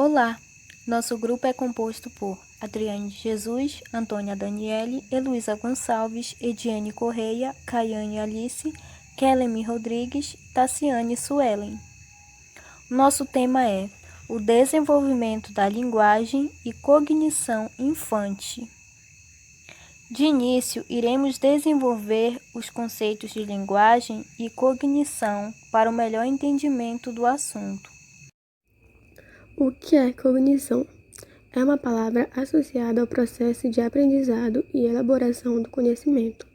Olá! Nosso grupo é composto por Adriane Jesus, Antônia Daniele, Heloísa Gonçalves, Ediane Correia, Caiane Alice, Kelemy Rodrigues, Tassiane Suelen. Nosso tema é o desenvolvimento da linguagem e cognição infante. De início, iremos desenvolver os conceitos de linguagem e cognição para o melhor entendimento do assunto. O que é cognição? É uma palavra associada ao processo de aprendizado e elaboração do conhecimento.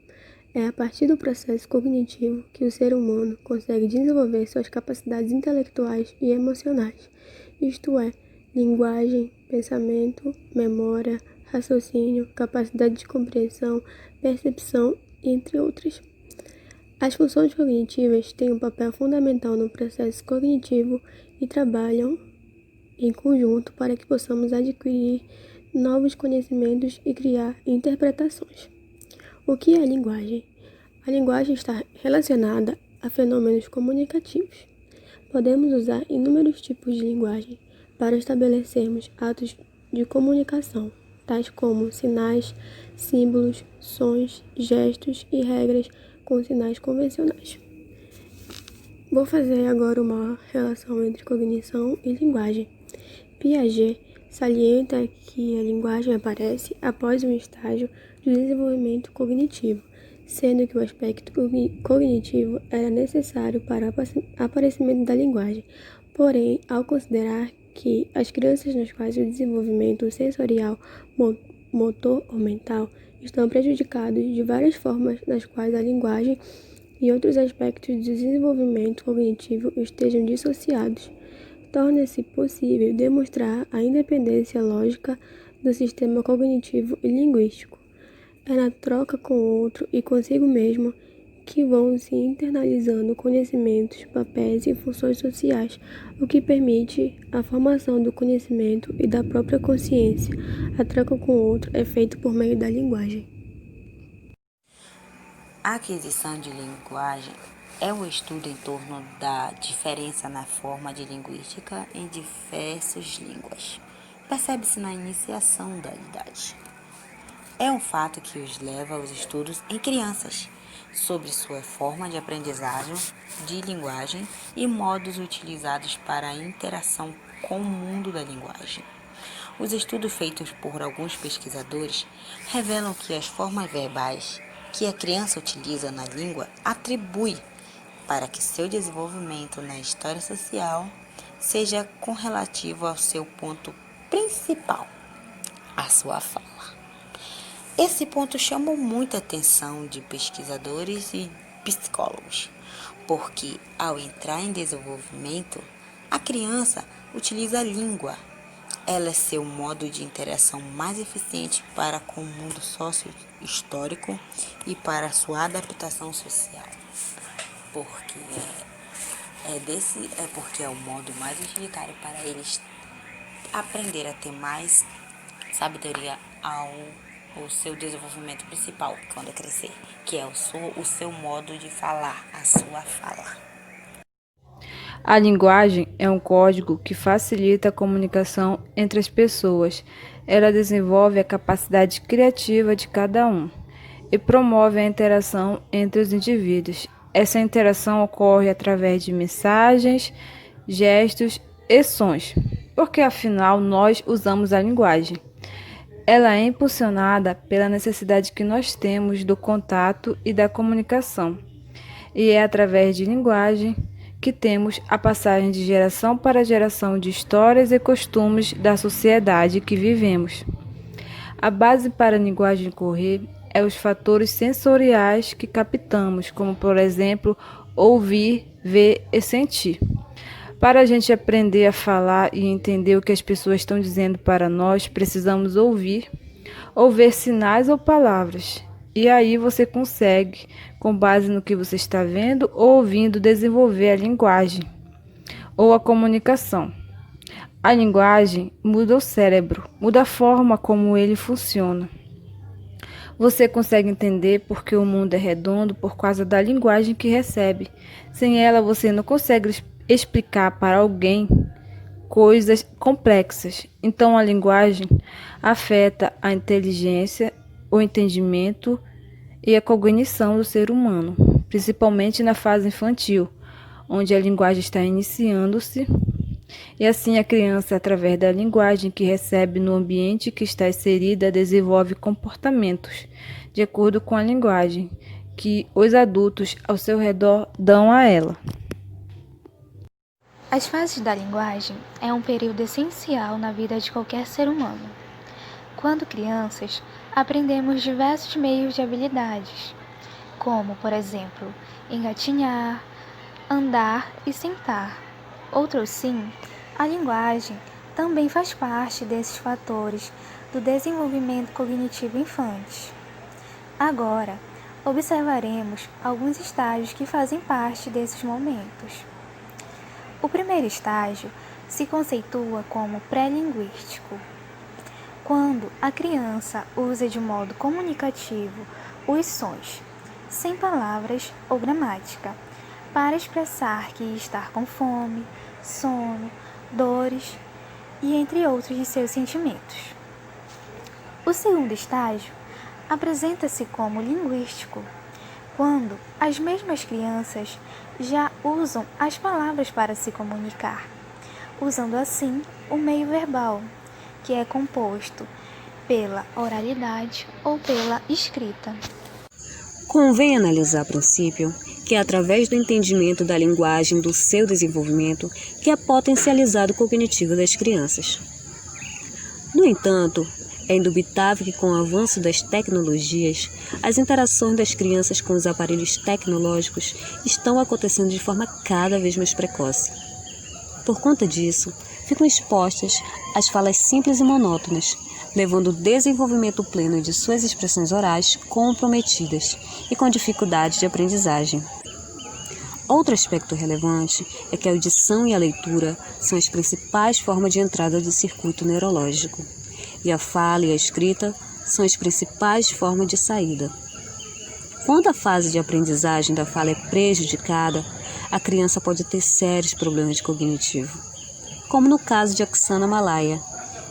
É a partir do processo cognitivo que o ser humano consegue desenvolver suas capacidades intelectuais e emocionais, isto é, linguagem, pensamento, memória, raciocínio, capacidade de compreensão, percepção, entre outras. As funções cognitivas têm um papel fundamental no processo cognitivo e trabalham em conjunto para que possamos adquirir novos conhecimentos e criar interpretações. O que é a linguagem? A linguagem está relacionada a fenômenos comunicativos. Podemos usar inúmeros tipos de linguagem para estabelecermos atos de comunicação, tais como sinais, símbolos, sons, gestos e regras com sinais convencionais. Vou fazer agora uma relação entre cognição e linguagem. Piaget salienta que a linguagem aparece após um estágio de desenvolvimento cognitivo, sendo que o aspecto cognitivo era necessário para o aparecimento da linguagem. Porém, ao considerar que as crianças nas quais o desenvolvimento sensorial, motor ou mental estão prejudicados de várias formas nas quais a linguagem e outros aspectos do desenvolvimento cognitivo estejam dissociados, torna-se possível demonstrar a independência lógica do sistema cognitivo e linguístico. É na troca com o outro e consigo mesmo que vão se internalizando conhecimentos, papéis e funções sociais, o que permite a formação do conhecimento e da própria consciência. A troca com o outro é feita por meio da linguagem. A aquisição de linguagem é o estudo em torno da diferença na forma de linguística em diversas línguas. Percebe-se na iniciação da idade. É um fato que os leva aos estudos em crianças, sobre sua forma de aprendizagem de linguagem e modos utilizados para a interação com o mundo da linguagem. Os estudos feitos por alguns pesquisadores revelam que as formas verbais que a criança utiliza na língua atribui para que seu desenvolvimento na história social seja correlativo ao seu ponto principal, a sua fala. Esse ponto chamou muita atenção de pesquisadores e psicólogos, porque ao entrar em desenvolvimento, a criança utiliza a língua. Ela é seu modo de interação mais eficiente para com o mundo sócio-histórico e para sua adaptação social. Porque é o modo mais utilitário para eles aprender a ter mais sabedoria ao seu desenvolvimento principal quando crescer, que é o seu modo de falar, a sua fala. A linguagem é um código que facilita a comunicação entre as pessoas. Ela desenvolve a capacidade criativa de cada um e promove a interação entre os indivíduos. Essa interação ocorre através de mensagens, gestos e sons, porque afinal nós usamos a linguagem. Ela é impulsionada pela necessidade que nós temos do contato e da comunicação, e é através de linguagem que temos a passagem de geração para geração de histórias e costumes da sociedade que vivemos. A base para a linguagem ocorrer é os fatores sensoriais que captamos, como por exemplo, ouvir, ver e sentir. Para a gente aprender a falar e entender o que as pessoas estão dizendo para nós, precisamos ouvir, ou ver sinais ou palavras. E aí você consegue, com base no que você está vendo ou ouvindo, desenvolver a linguagem ou a comunicação. A linguagem muda o cérebro, muda a forma como ele funciona. Você consegue entender porque o mundo é redondo por causa da linguagem que recebe. Sem ela, você não consegue explicar para alguém coisas complexas. Então, a linguagem afeta a inteligência, o entendimento e a cognição do ser humano, principalmente na fase infantil, onde a linguagem está iniciando-se. E assim a criança, através da linguagem que recebe no ambiente que está inserida, desenvolve comportamentos de acordo com a linguagem que os adultos ao seu redor dão a ela. As fases da linguagem é um período essencial na vida de qualquer ser humano. Quando crianças, aprendemos diversos meios de habilidades, como, por exemplo, engatinhar, andar e sentar. Outros sim, a linguagem também faz parte desses fatores do desenvolvimento cognitivo infante. Agora, observaremos alguns estágios que fazem parte desses momentos. O primeiro estágio se conceitua como pré-linguístico, quando a criança usa de modo comunicativo os sons, sem palavras ou gramática, para expressar que está com fome, sono, dores e entre outros de seus sentimentos. O segundo estágio apresenta-se como linguístico, quando as mesmas crianças já usam as palavras para se comunicar, usando assim o meio verbal, que é composto pela oralidade ou pela escrita. Convém analisar a princípio que é através do entendimento da linguagem do seu desenvolvimento que é potencializado o cognitivo das crianças. No entanto, é indubitável que com o avanço das tecnologias, as interações das crianças com os aparelhos tecnológicos estão acontecendo de forma cada vez mais precoce. Por conta disso, ficam expostas às falas simples e monótonas, levando o desenvolvimento pleno de suas expressões orais comprometidas e com dificuldade de aprendizagem. Outro aspecto relevante é que a audição e a leitura são as principais formas de entrada do circuito neurológico, e a fala e a escrita são as principais formas de saída. Quando a fase de aprendizagem da fala é prejudicada, a criança pode ter sérios problemas cognitivo, como no caso de Oksana Malaya,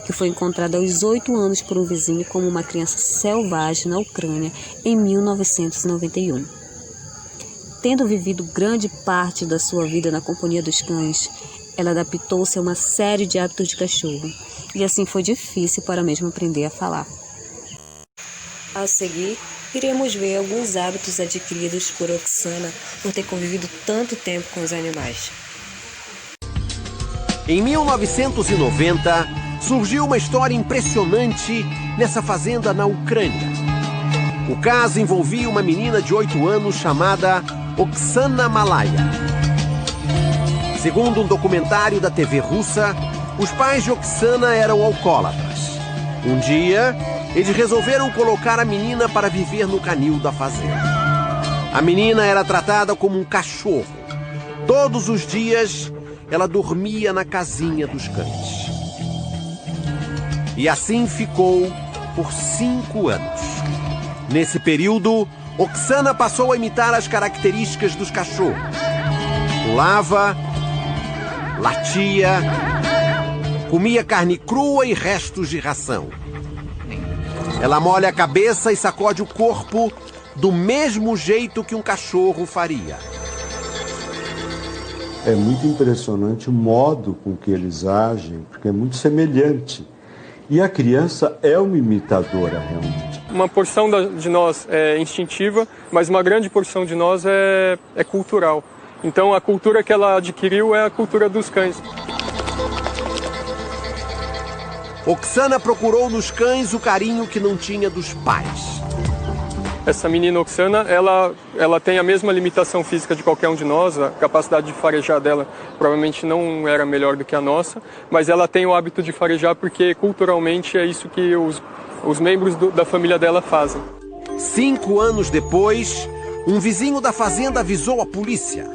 que foi encontrada aos 8 anos por um vizinho como uma criança selvagem na Ucrânia em 1991. Tendo vivido grande parte da sua vida na companhia dos cães, ela adaptou-se a uma série de hábitos de cachorro, e assim foi difícil para a mesma aprender a falar. A seguir, iremos ver alguns hábitos adquiridos por Oksana por ter convivido tanto tempo com os animais. Em 1990, surgiu uma história impressionante nessa fazenda na Ucrânia. O caso envolvia uma menina de 8 anos chamada Oksana Malaya. Segundo um documentário da TV russa, os pais de Oksana eram alcoólatras. Um dia, eles resolveram colocar a menina para viver no canil da fazenda. A menina era tratada como um cachorro. Todos os dias, ela dormia na casinha dos cães. E assim ficou por 5 anos. Nesse período, Oksana passou a imitar as características dos cachorros. Pulava, latia, comia carne crua e restos de ração. Ela molha a cabeça e sacode o corpo do mesmo jeito que um cachorro faria. É muito impressionante o modo com que eles agem, porque é muito semelhante. E a criança é uma imitadora, realmente. Uma porção de nós é instintiva, mas uma grande porção de nós é cultural. Então a cultura que ela adquiriu é a cultura dos cães. Oksana procurou nos cães o carinho que não tinha dos pais. Essa menina Oksana, ela tem a mesma limitação física de qualquer um de nós, a capacidade de farejar dela provavelmente não era melhor do que a nossa, mas ela tem o hábito de farejar porque culturalmente é isso que os membros da família dela fazem. 5 anos depois, um vizinho da fazenda avisou a polícia.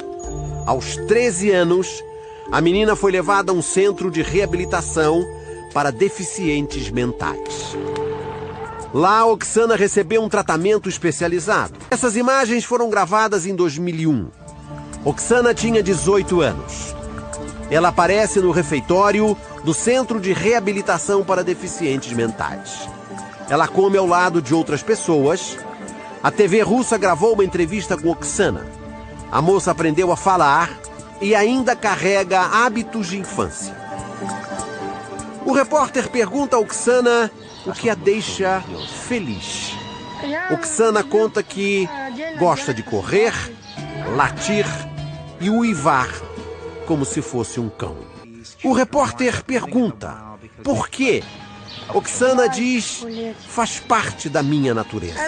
Aos 13 anos, a menina foi levada a um centro de reabilitação para deficientes mentais. Lá, Oksana recebeu um tratamento especializado. Essas imagens foram gravadas em 2001. Oksana tinha 18 anos. Ela aparece no refeitório do Centro de Reabilitação para Deficientes Mentais. Ela come ao lado de outras pessoas. A TV russa gravou uma entrevista com Oksana. A moça aprendeu a falar e ainda carrega hábitos de infância. O repórter pergunta a Oksana o que a deixa feliz. Oksana conta que gosta de correr, latir e uivar como se fosse um cão. O repórter pergunta por quê. Oksana diz: faz parte da minha natureza.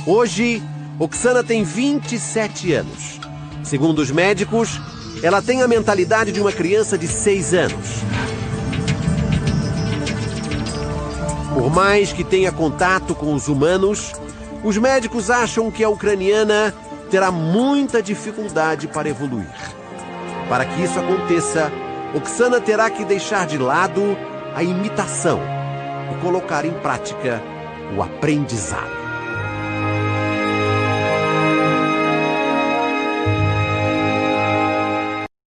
Hoje, Oksana tem 27 anos. Segundo os médicos, ela tem a mentalidade de uma criança de 6 anos. Por mais que tenha contato com os humanos, os médicos acham que a ucraniana terá muita dificuldade para evoluir. Para que isso aconteça, Oksana terá que deixar de lado a imitação e colocar em prática o aprendizado.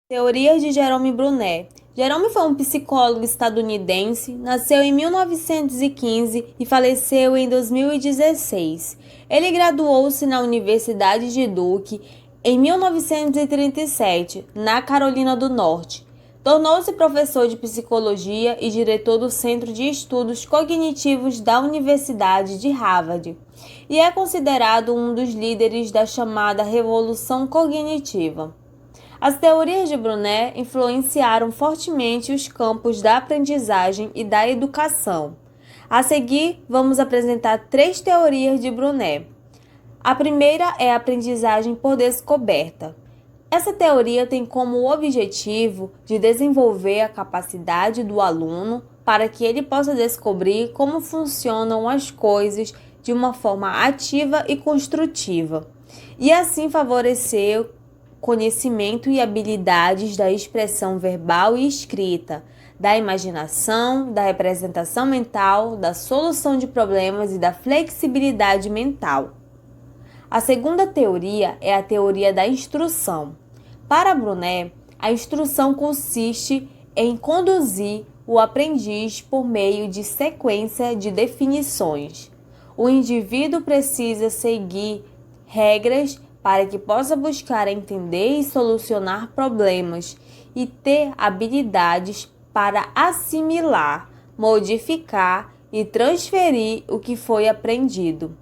Teoria de Jerome Brunet. Jerome foi um psicólogo estadunidense, nasceu em 1915 e faleceu em 2016. Ele graduou-se na Universidade de Duke em 1937, na Carolina do Norte. Tornou-se professor de psicologia e diretor do Centro de Estudos Cognitivos da Universidade de Harvard, e é considerado um dos líderes da chamada Revolução Cognitiva. As teorias de Brunet influenciaram fortemente os campos da aprendizagem e da educação. A seguir, vamos apresentar 3 teorias de Brunet. A primeira é a aprendizagem por descoberta. Essa teoria tem como objetivo de desenvolver a capacidade do aluno para que ele possa descobrir como funcionam as coisas de uma forma ativa e construtiva, e assim favorecer conhecimento e habilidades da expressão verbal e escrita, da imaginação, da representação mental, da solução de problemas e da flexibilidade mental. A segunda teoria é a teoria da instrução. Para Brunet, a instrução consiste em conduzir o aprendiz por meio de sequência de definições. O indivíduo precisa seguir regras para que possa buscar entender e solucionar problemas e ter habilidades para assimilar, modificar e transferir o que foi aprendido.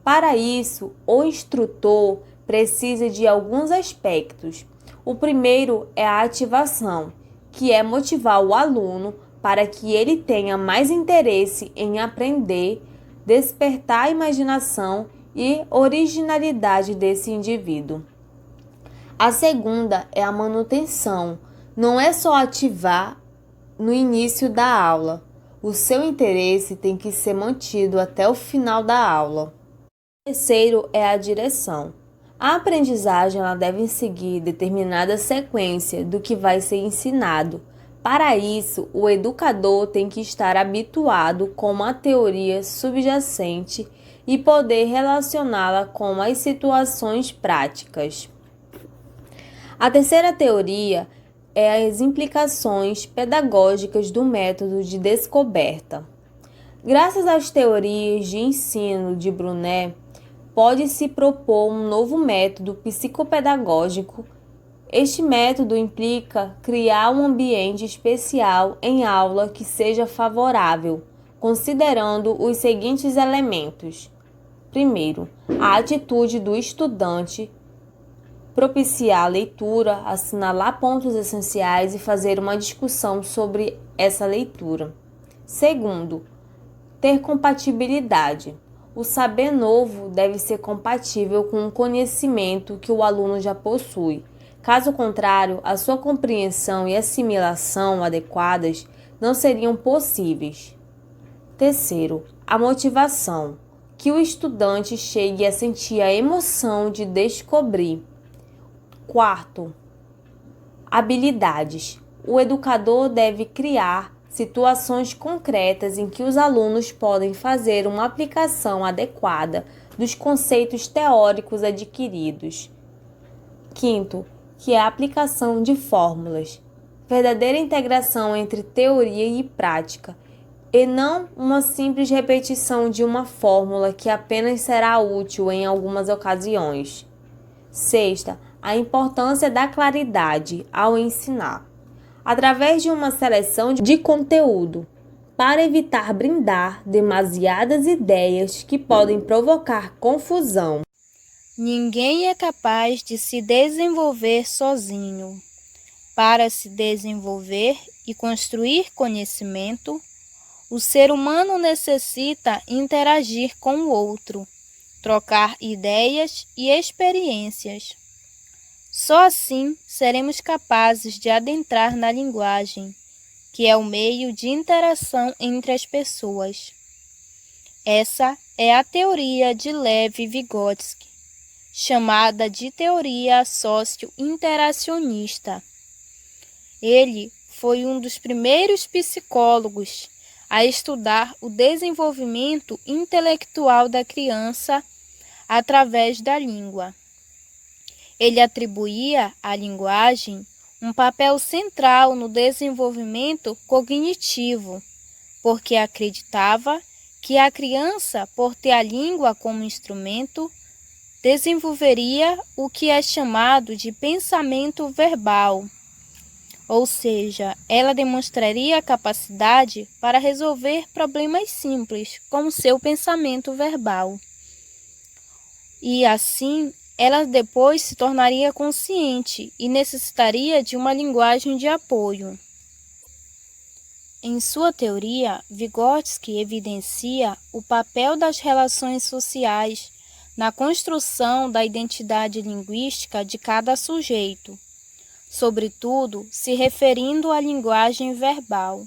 Para isso, o instrutor precisa de alguns aspectos. O primeiro é a ativação, que é motivar o aluno para que ele tenha mais interesse em aprender, despertar a imaginação e originalidade desse indivíduo. A segunda é a manutenção. Não é só ativar no início da aula. O seu interesse tem que ser mantido até o final da aula. O terceiro é a direção. A aprendizagem ela deve seguir determinada sequência do que vai ser ensinado. Para isso, o educador tem que estar habituado com uma teoria subjacente e poder relacioná-la com as situações práticas. A terceira teoria é as implicações pedagógicas do método de descoberta. Graças às teorias de ensino de Brunet, pode-se propor um novo método psicopedagógico. Este método implica criar um ambiente especial em aula que seja favorável, considerando os seguintes elementos. Primeiro, a atitude do estudante, propiciar a leitura, assinalar pontos essenciais e fazer uma discussão sobre essa leitura. Segundo, ter compatibilidade. O saber novo deve ser compatível com o conhecimento que o aluno já possui. Caso contrário, a sua compreensão e assimilação adequadas não seriam possíveis. Terceiro, a motivação. Que o estudante chegue a sentir a emoção de descobrir. Quarto, habilidades. O educador deve criar situações concretas em que os alunos podem fazer uma aplicação adequada dos conceitos teóricos adquiridos. Quinto, que é a aplicação de fórmulas, verdadeira integração entre teoria e prática, e não uma simples repetição de uma fórmula que apenas será útil em algumas ocasiões. Sexta, a importância da claridade ao ensinar, através de uma seleção de conteúdo, para evitar brindar demasiadas ideias que podem provocar confusão. Ninguém é capaz de se desenvolver sozinho. Para se desenvolver e construir conhecimento, o ser humano necessita interagir com o outro, trocar ideias e experiências. Só assim seremos capazes de adentrar na linguagem, que é o meio de interação entre as pessoas. Essa é a teoria de Lev Vygotsky, chamada de teoria socio-interacionista. Ele foi um dos primeiros psicólogos a estudar o desenvolvimento intelectual da criança através da língua. Ele atribuía à linguagem um papel central no desenvolvimento cognitivo, porque acreditava que a criança, por ter a língua como instrumento, desenvolveria o que é chamado de pensamento verbal, ou seja, ela demonstraria a capacidade para resolver problemas simples, como seu pensamento verbal. E assim, ela depois se tornaria consciente e necessitaria de uma linguagem de apoio. Em sua teoria, Vygotsky evidencia o papel das relações sociais na construção da identidade linguística de cada sujeito, sobretudo se referindo à linguagem verbal.